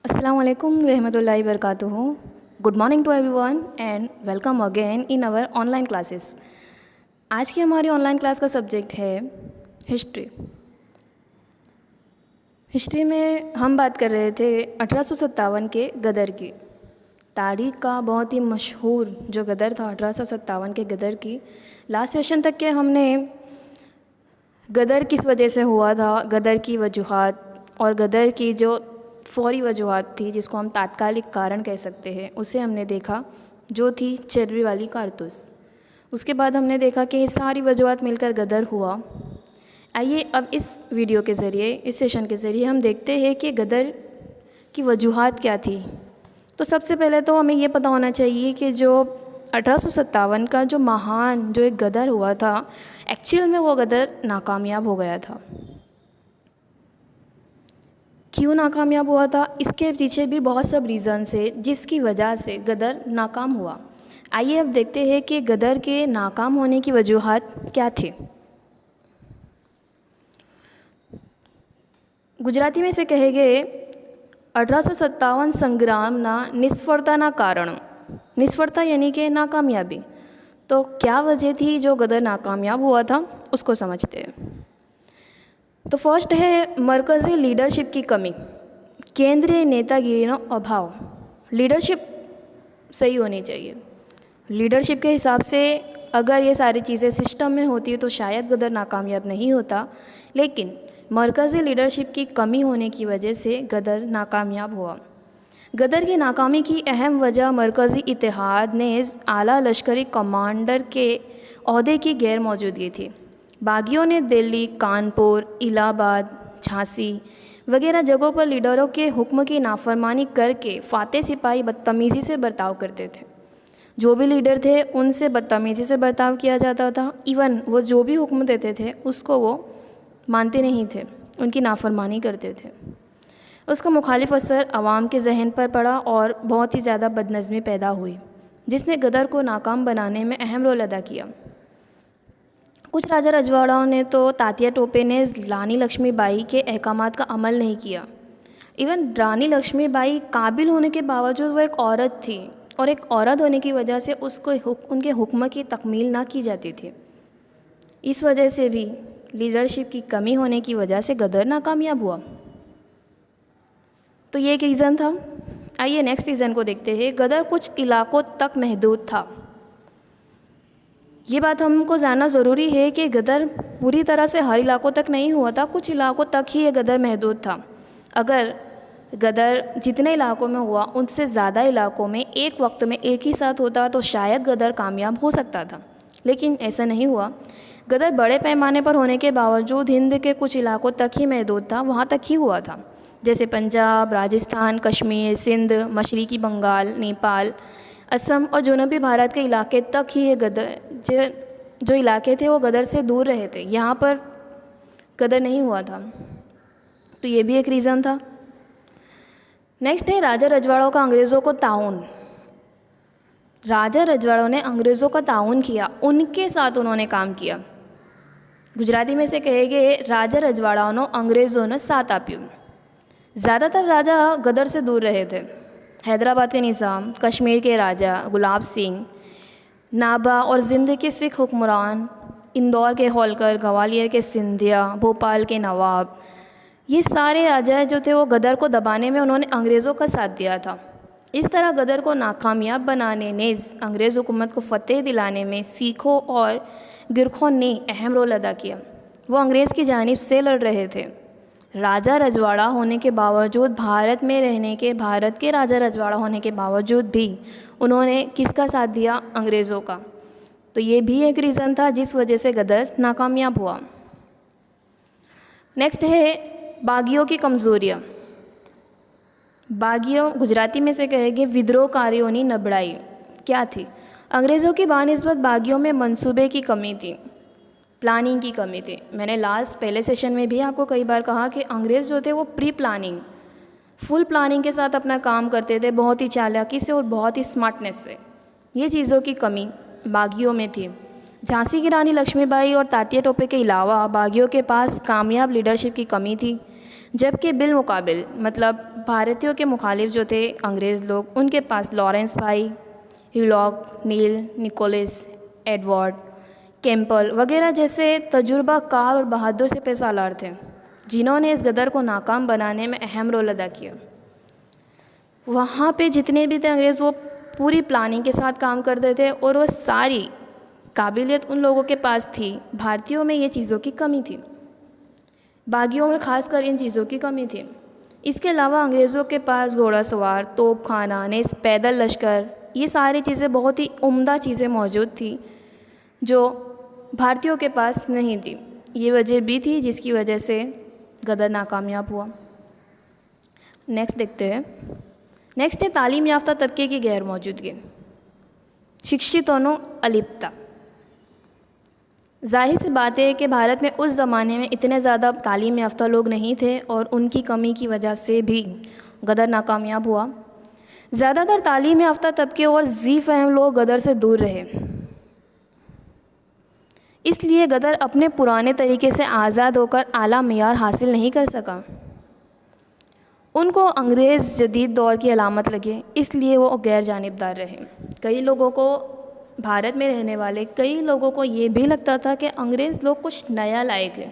अस्सलाम वालेकुम रहमतुल्लाहि वबरकातुहू। Good morning to everyone and welcome again in our online classes. आज की हमारी ऑनलाइन क्लास का सब्जेक्ट है हिस्ट्री। हिस्ट्री में हम बात कर रहे थे 1857 के गदर की तारीख का। बहुत ही मशहूर जो गदर था 1857 के गदर की। लास्ट सेशन तक के हमने गदर किस वजह से हुआ था, गदर की वजूहात और गदर की जो फौरी वजूहात थी जिसको हम तात्कालिक कारण कह सकते हैं, उसे हमने देखा, जो थी चर्बी वाली कारतूस। उसके बाद हमने देखा कि ये सारी वजूहात मिलकर गदर हुआ। आइए अब इस वीडियो के ज़रिए, इस सेशन के ज़रिए हम देखते हैं कि गदर की वजूहात क्या थी। तो सबसे पहले तो हमें ये पता होना चाहिए कि जो 1857 का जो महान जो एक गदर हुआ था, एक्चुअल में वो गदर नाकामयाब हो गया था। क्यों नाकामयाब हुआ था, इसके पीछे भी बहुत सब रीज़न्स है जिसकी वजह से गदर नाकाम हुआ। आइए अब देखते हैं कि गदर के नाकाम होने की वजूहात क्या थी। गुजराती में से कहे गए 1857 संग्राम ना निष्फलता ना कारण। निष्फलता यानी कि नाकामयाबी। तो क्या वजह थी जो गदर नाकामयाब हुआ था, उसको समझते हैं। तो फर्स्ट है मरकज़ी लीडरशिप की कमी, केंद्रीय नेतागिरी का अभाव। लीडरशिप सही होनी चाहिए। लीडरशिप के हिसाब से अगर ये सारी चीज़ें सिस्टम में होती है तो शायद गदर नाकामयाब नहीं होता, लेकिन मरकज़ी लीडरशिप की कमी होने की वजह से गदर नाकामयाब हुआ। गदर की नाकामी की अहम वजह मरकज़ी इत्तेहाद ने आला लश्करी कमांडर के ओहदे की गैर मौजूदगी थी। बागियों ने दिल्ली, कानपुर, इलाहाबाद, झांसी वगैरह जगहों पर लीडरों के हुक्म की नाफरमानी करके फाते सिपाही बदतमीज़ी से बर्ताव करते थे। जो भी लीडर थे उनसे बदतमीज़ी से बर्ताव किया जाता था। इवन वो जो भी हुक्म देते थे उसको वो मानते नहीं थे, उनकी नाफरमानी करते थे। उसका मुखालिफ असर आवाम के जहन पर पड़ा और बहुत ही ज़्यादा बदनज़मी पैदा हुई, जिसने गदर को नाकाम बनाने में अहम रोल अदा किया। कुछ राजा रजवाड़ाओं ने तो तात्या टोपे ने रानी लक्ष्मीबाई के अहकामात का अमल नहीं किया। इवन रानी लक्ष्मीबाई काबिल होने के बावजूद वो एक औरत थी और एक औरत होने की वजह से उसको उनके हुक्म की तकमील ना की जाती थी। इस वजह से भी लीडरशिप की कमी होने की वजह से गदर नाकामयाब हुआ। तो ये एक रीज़न था। आइए नेक्स्ट रीज़न को देखते हैं। गदर कुछ इलाकों तक महदूद था। ये बात हमको जानना ज़रूरी है कि गदर पूरी तरह से हर इलाकों तक नहीं हुआ था, कुछ इलाकों तक ही ये गदर महदूद था। अगर गदर जितने इलाकों में हुआ उनसे ज़्यादा इलाकों में एक वक्त में एक ही साथ होता तो शायद गदर कामयाब हो सकता था, लेकिन ऐसा नहीं हुआ। गदर बड़े पैमाने पर होने के बावजूद हिंद के कुछ इलाकों तक ही महदूद था, वहाँ तक ही हुआ था, जैसे पंजाब, राजस्थान, कश्मीर, सिंध, मशरक़ी बंगाल, नेपाल, असम और जनूबी भारत के इलाके तक ही ये गदर जो इलाके थे वो गदर से दूर रहे थे, यहाँ पर गदर नहीं हुआ था। तो ये भी एक रीज़न था। नेक्स्ट है राजा रजवाड़ों का अंग्रेज़ों को ताउन। राजा रजवाड़ों ने अंग्रेज़ों का ताउन किया, उनके साथ उन्होंने काम किया। गुजराती में से कहे गए राजा रजवाड़ाओं ने अंग्रेज़ों ने साथ आप्યું। ज़्यादातर राजा गदर से दूर रहे थे। हैदराबाद के निज़ाम, कश्मीर के राजा गुलाब सिंह, नाभा और जिंद के सिख हुक्मरान, इंदौर के होलकर, ग्वालियर के सिंधिया, भोपाल के नवाब, ये सारे राजा जो थे वो गदर को दबाने में उन्होंने अंग्रेज़ों का साथ दिया था। इस तरह गदर को नाकामयाब बनाने ने अंग्रेज़ हुकूमत को फतेह दिलाने में सिखों और गिरखों ने अहम रोल अदा किया। वो अंग्रेज़ की जानिब से लड़ रहे थे। राजा रजवाड़ा होने के बावजूद, भारत में रहने के, भारत के राजा रजवाड़ा होने के बावजूद भी उन्होंने किसका साथ दिया? अंग्रेज़ों का। तो ये भी एक रीज़न था जिस वजह से गदर नाकामयाब हुआ। नेक्स्ट है बागियों की कमज़ोरियाँ। बागियों गुजराती में से कहेंगे विद्रोहकारियों की नबड़ाई क्या थी? अंग्रेज़ों की बानिस्बत बागियों में मंसूबे की कमी थी, प्लानिंग की कमी थी। मैंने पहले सेशन में भी आपको कई बार कहा कि अंग्रेज़ जो थे वो प्री प्लानिंग, फुल प्लानिंग के साथ अपना काम करते थे, बहुत ही चालाकी से और बहुत ही स्मार्टनेस से। ये चीज़ों की कमी बागियों में थी। झांसी की रानी लक्ष्मीबाई और तात्या टोपे के अलावा बागियों के पास कामयाब लीडरशिप की कमी थी। जबकि बिलमुकाबिल मतलब भारतीयों के मुखालिफ जो थे अंग्रेज़ लोग, उनके पास लॉरेंस भाई, ह्यूलॉक, नील, निकोलस, एडवर्ड, कैंपबेल वगैरह जैसे तजुर्बाकार और बहादुर से पेशावर थे, जिन्होंने इस गदर को नाकाम बनाने में अहम रोल अदा किया। वहाँ पे जितने भी थे अंग्रेज़, वो पूरी प्लानिंग के साथ काम करते थे और वो सारी काबिलियत उन लोगों के पास थी। भारतीयों में ये चीज़ों की कमी थी, बागियों में खासकर इन चीज़ों की कमी थी। इसके अलावा अंग्रेज़ों के पास घोड़ासवार, तोपखाना, नेज़, पैदल लश्कर, ये सारी चीज़ें बहुत ही उम्दा चीज़ें मौजूद थी जो भारतीयों के पास नहीं थी। ये वजह भी थी जिसकी वजह से गदर नाकामयाब हुआ। नेक्स्ट देखते हैं। नेक्स्ट है तालीम याफ्ता तबके की गैर मौजूदगी, शिक्षितों अलिप्तता। जाहिर सी बात है कि भारत में उस ज़माने में इतने ज़्यादा तालीम याफ्ता लोग नहीं थे और उनकी कमी की वजह से भी गदर नाकामयाब हुआ। ज़्यादातर तालीम याफ्ता तबके और ज़ी फ़हम लोग गदर से दूर रहे, इसलिए गदर अपने पुराने तरीके से आज़ाद होकर आला मेयार हासिल नहीं कर सका। उनको अंग्रेज़ जदीद दौर की अलामत लगे, इसलिए वो गैर जानिबदार रहे। कई लोगों को, भारत में रहने वाले कई लोगों को ये भी लगता था कि अंग्रेज़ लोग कुछ नया लाएंगे,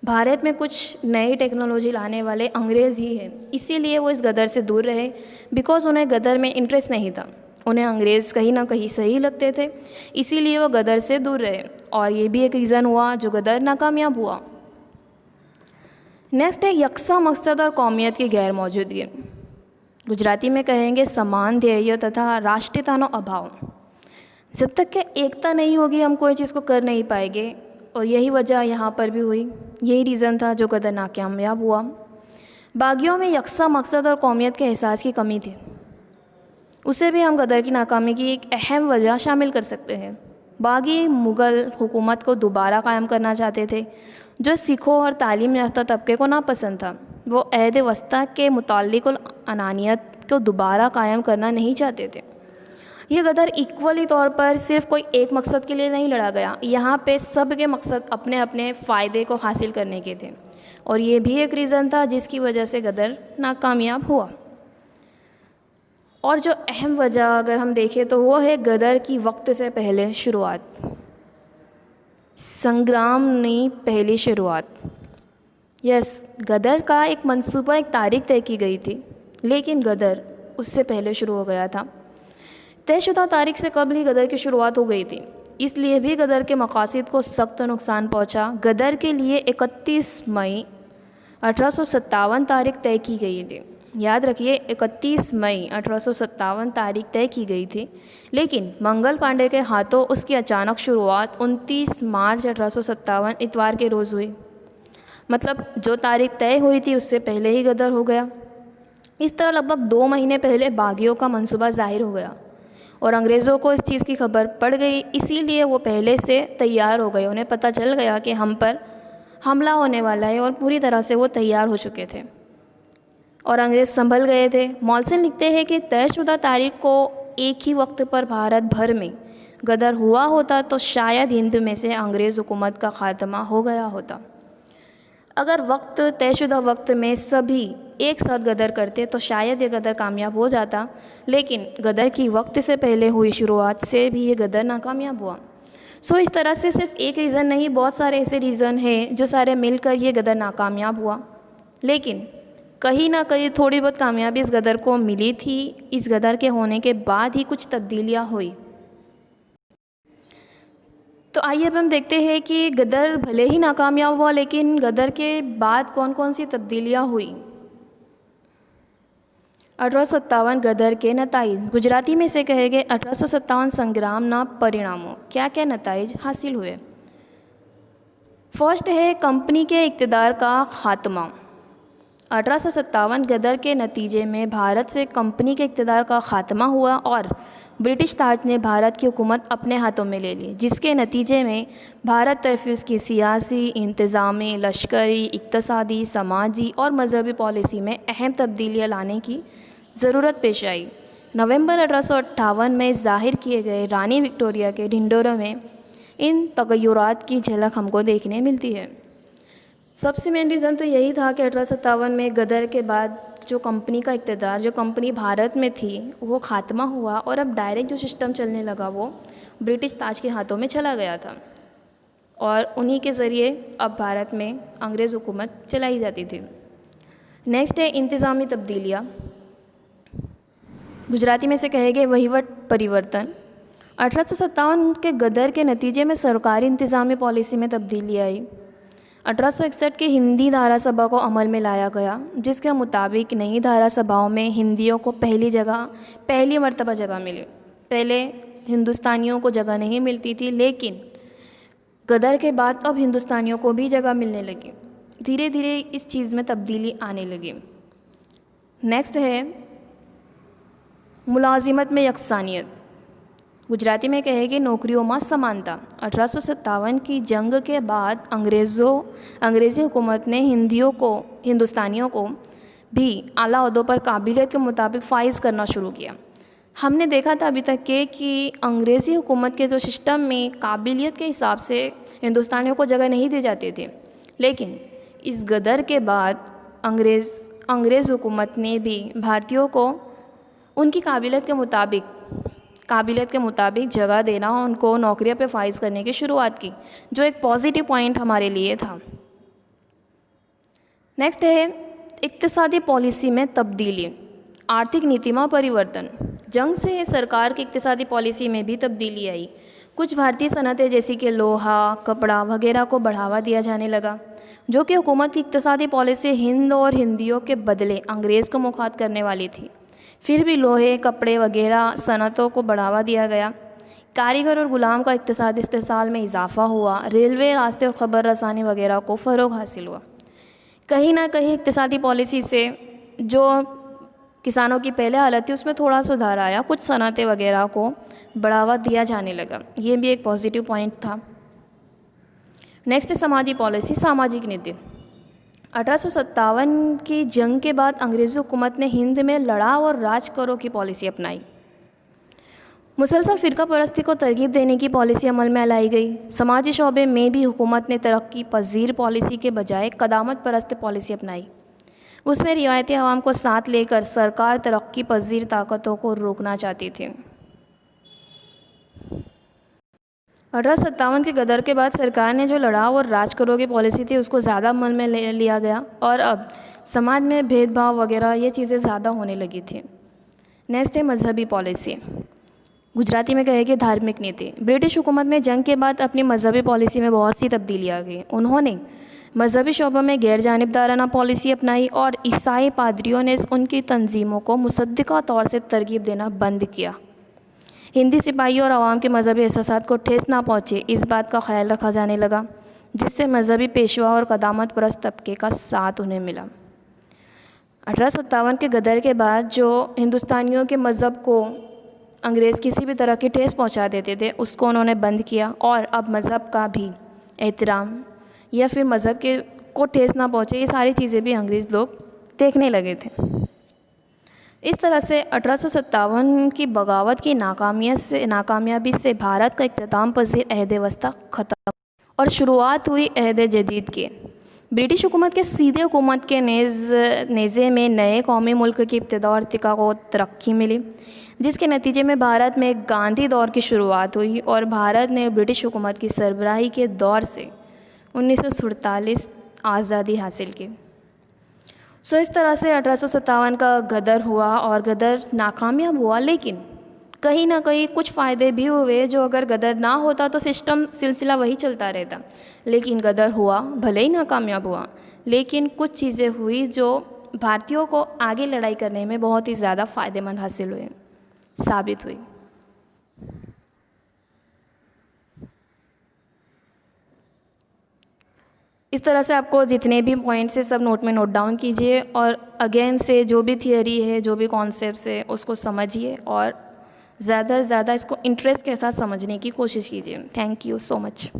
भारत में कुछ नई टेक्नोलॉजी लाने वाले अंग्रेज़ ही हैं, इसीलिए वो इस गदर से दूर रहे। बिकॉज़ उन्हें गदर में इंटरेस्ट नहीं था, उन्हें अंग्रेज़ कहीं ना कहीं सही लगते थे, इसीलिए वो गदर से दूर रहे और ये भी एक रीज़न हुआ जो गदर नाकामयाब हुआ। नेक्स्ट है यकसा मकसद और कौमियत की गैर मौजूदगी। गुजराती में कहेंगे समान ध्येय तथा राष्ट्रीयतानो अभाव। जब तक कि एकता नहीं होगी हम कोई चीज़ को कर नहीं पाएंगे, और यही वजह यहाँ पर भी हुई, यही रीज़न था जो गदर नाकामयाब हुआ। बागियों में यकसा मकसद और कौमियत के एहसास की कमी थी, उसे भी हम गदर की नाकामी की एक अहम वजह शामिल कर सकते हैं। बागी मुग़ल हुकूमत को दोबारा कायम करना चाहते थे, जो सिखों और तालीम याफ्ता तबके को नापसंद था। वो अहद वस्ता के मुताल्लिक़ अनानियत को दोबारा कायम करना नहीं चाहते थे। ये गदर इक्वली तौर पर सिर्फ कोई एक मकसद के लिए नहीं लड़ा गया, यहाँ पे सब के मकसद अपने अपने फ़ायदे को हासिल करने के थे, और ये भी एक रीज़न था जिसकी वजह से गदर नाकामयाब हुआ। और जो अहम वजह अगर हम देखें तो वो है गदर की वक्त से पहले शुरुआत, संग्राम ने पहली शुरुआत। यस, गदर का एक मंसूबा, एक तारीख तय की गई थी, लेकिन गदर उससे पहले शुरू हो गया था। तयशुदा तारीख से कबल ही गदर की शुरुआत हो गई थी, इसलिए भी गदर के मकासद को सख्त नुकसान पहुंचा। गदर के लिए 31 मई 1857 तारीख तय की गई थी। याद रखिए, 31 मई 1857 तारीख तय की गई थी, लेकिन मंगल पांडे के हाथों उसकी अचानक शुरुआत 29 मार्च 1857 इतवार के रोज़ हुई। मतलब जो तारीख तय हुई थी उससे पहले ही गदर हो गया। इस तरह लगभग 2 महीने पहले बागियों का मंसूबा ज़ाहिर हो गया और अंग्रेज़ों को इस चीज़ की खबर पड़ गई, इसीलिए वो पहले से तैयार हो गए। उन्हें पता चल गया कि हम पर हमला होने वाला है और पूरी तरह से वो तैयार हो चुके थे और अंग्रेज़ संभल गए थे। मॉल्सन लिखते हैं कि तयशुदा तारीख को एक ही वक्त पर भारत भर में गदर हुआ होता तो शायद हिंद में से अंग्रेज़ हुकूमत का ख़ात्मा हो गया होता। अगर वक्त तयशुदा वक्त में सभी एक साथ गदर करते तो शायद ये गदर कामयाब हो जाता, लेकिन गदर की वक्त से पहले हुई शुरुआत से भी ये गदर नाकामयाब हुआ। सो इस तरह से सिर्फ एक रीज़न नहीं, बहुत सारे ऐसे रीज़न हैं जो सारे मिलकर ये गदर नाकामयाब हुआ, लेकिन कहीं ना कहीं थोड़ी बहुत कामयाबी इस गदर को मिली थी। इस गदर के होने के बाद ही कुछ तब्दीलियाँ हुई। तो आइए अब हम देखते हैं कि गदर भले ही नाकामयाब हुआ, लेकिन गदर के बाद कौन कौन सी तब्दीलियाँ हुई। 1857 गदर के नताइज, गुजराती में से कहेंगे 1857 संग्राम ना परिणामों। क्या क्या नताइज हासिल हुए। फर्स्ट है कंपनी के इक़्तिदार का खात्मा। 1857 गदर के नतीजे में भारत से कंपनी के इक़्तिदार का ख़ात्मा हुआ और ब्रिटिश ताज ने भारत की हुकूमत अपने हाथों में ले ली, जिसके नतीजे में भारत तरफ उसकी सियासी, इंतज़ामी, लश्करी, इक़्तिसादी, समाजी और मजहबी पॉलिसी में अहम तब्दीलियाँ लाने की ज़रूरत पेश आई। नवंबर 1858 में ज़ाहिर किए गए रानी विक्टोरिया के ढिंढोरे में इन तग़य्युरात की झलक हमको देखने मिलती है। सबसे मेन रीज़न तो यही था कि 1857 में गदर के बाद जो कंपनी का इक़्तिदार, जो कंपनी भारत में थी, वो ख़ात्मा हुआ और अब डायरेक्ट जो सिस्टम चलने लगा वो ब्रिटिश ताज के हाथों में चला गया था और उन्हीं के ज़रिए अब भारत में अंग्रेज़ हुकूमत चलाई जाती थी। नेक्स्ट है इंतज़ामी तब्दीलियाँ। गुजराती में से कहेंगे वहीवट परिवर्तन। 1857 के गदर के नतीजे में सरकारी इंतज़ामी पॉलिसी में तब्दीली आई। 1861 की हिंदी धारा सभा को अमल में लाया गया, जिसके मुताबिक नई धारा सभाओं में हिंदियों को पहली मर्तबा जगह मिली। पहले हिंदुस्तानियों को जगह नहीं मिलती थी, लेकिन गदर के बाद अब हिंदुस्तानियों को भी जगह मिलने लगी। धीरे धीरे इस चीज़ में तब्दीली आने लगी। नेक्स्ट है मुलाजिमत में यकसानियत। गुजराती में कहेंगे नौकरियों में समानता। 1857 की जंग के बाद अंग्रेज़ी हुकूमत ने हिंदुस्तानियों को भी आला ओहदों पर काबिलियत के मुताबिक फ़ाइज़ करना शुरू किया। हमने देखा था अभी तक कि अंग्रेज़ी हुकूमत के जो सिस्टम में काबिलियत के हिसाब से हिंदुस्तानियों को जगह नहीं दी जाती थी, लेकिन इस गदर के बाद अंग्रेज़ हुकूमत ने भी भारतीयों को उनकी काबिलियत के मुताबिक जगह देना, उनको नौकरियों पे फ़ाइज़ करने की शुरुआत की, जो एक पॉजिटिव पॉइंट हमारे लिए था। नेक्स्ट है इक्तिसादी पॉलिसी में तब्दीली, आर्थिक नीति में परिवर्तन। जंग से सरकार की इक्तिसादी पॉलिसी में भी तब्दीली आई। कुछ भारतीय सनतें जैसे कि लोहा, कपड़ा वगैरह को बढ़ावा दिया जाने लगा, जो कि हुकूमत की इक्तिसादी पॉलिसी हिंद और हिंदियों के बदले अंग्रेज़ को मुखात करने वाली थी। फिर भी लोहे, कपड़े वगैरह सनतों को बढ़ावा दिया गया। कारीगर और ग़ुलाम का इक़्तिसादी इस्तेसाल में इजाफ़ा हुआ। रेलवे, रास्ते और ख़बर रसानी वगैरह को फ़रोग़ हासिल हुआ। कहीं ना कहीं इक़्तिसादी पॉलिसी से जो किसानों की पहले हालत थी उसमें थोड़ा सुधार आया, कुछ सनतें वगैरह को बढ़ावा दिया जाने लगा। ये भी एक पॉजिटिव पॉइंट था। नेक्स्ट है समाजी पॉलिसी, सामाजिक नीति। 1857 की जंग के बाद अंग्रेज़ी हुकूमत ने हिंद में लड़ाव और राज करो की पॉलिसी अपनाई। मुसलसल फ़िरका परस्ती को तरगीब देने की पॉलिसी अमल में लाई गई। समाजी शोबे में भी हुकूमत ने तरक्की पजीर पॉलिसी के बजाय कदामत परस्त पॉलिसी अपनाई। उसमें रिवायती आवाम को साथ लेकर सरकार तरक्की पजीर ताकतों को रोकना चाहती थी। 1857 के गदर के बाद सरकार ने जो लड़ाव और राज करो की पॉलिसी थी उसको ज़्यादा अमल में लिया गया और अब समाज में भेदभाव वगैरह ये चीज़ें ज़्यादा होने लगी थी। नेक्स्ट है मजहबी पॉलिसी। गुजराती में कहेंगे धार्मिक नीति। ब्रिटिश हुकूमत ने जंग के बाद अपनी मजहबी पॉलिसी में बहुत सी तब्दीलियाँ आ गई। उन्होंने मजहबी शोबों में गैर जानिबदाराना पॉलिसी अपनाई और ईसाई पादरियों ने उनकी तंजीमों को मुसद्दिक़ा तौर से तरगीब देना बंद किया। हिंदी सिपाहियों और आवाम के मजहबी एहसासात को ठेस ना पहुँचे, इस बात का ख्याल रखा जाने लगा, जिससे मजहबी पेशवा और कदामत परस्त तबके का साथ उन्हें मिला। 1857 के गदर के बाद जो हिंदुस्तानियों के मज़हब को अंग्रेज़ किसी भी तरह की ठेस पहुंचा देते थे उसको उन्होंने बंद किया और अब मज़हब का भी एहतराम या फिर मज़हब के को ठेस ना पहुंचे, ये सारी चीज़ें भी अंग्रेज़ लोग देखने लगे थे। इस तरह से 1857 की बगावत की नाकामयाबी से भारत का इख्तिताम पज़ीर अहद वस्ता ख़त्म और शुरुआत हुई अहद जदीद के। ब्रिटिश हुकूमत के सीधे हुकूमत के नेज़े में नए कौमी मुल्क की इब्तिदा और इर्तिका को तरक्की मिली, जिसके नतीजे में भारत में गांधी दौर की शुरुआत हुई और भारत ने ब्रिटिश हुकूमत की सरबराही के दौर से 1947 आज़ादी हासिल की। इस तरह से 1857 का गदर हुआ और गदर नाकामयाब हुआ, लेकिन कहीं ना कहीं कुछ फ़ायदे भी हुए, जो अगर गदर ना होता तो सिलसिला वही चलता रहता। लेकिन गदर हुआ, भले ही नाकामयाब हुआ, लेकिन कुछ चीज़ें हुई जो भारतीयों को आगे लड़ाई करने में बहुत ही ज़्यादा फ़ायदेमंद साबित हुई। इस तरह से आपको जितने भी पॉइंट्स है सब नोट में नोट डाउन कीजिए और अगेन से जो भी थियरी है, जो भी कॉन्सेप्ट्स है उसको समझिए और ज़्यादा से ज़्यादा इसको इंटरेस्ट के साथ समझने की कोशिश कीजिए। Thank you so much.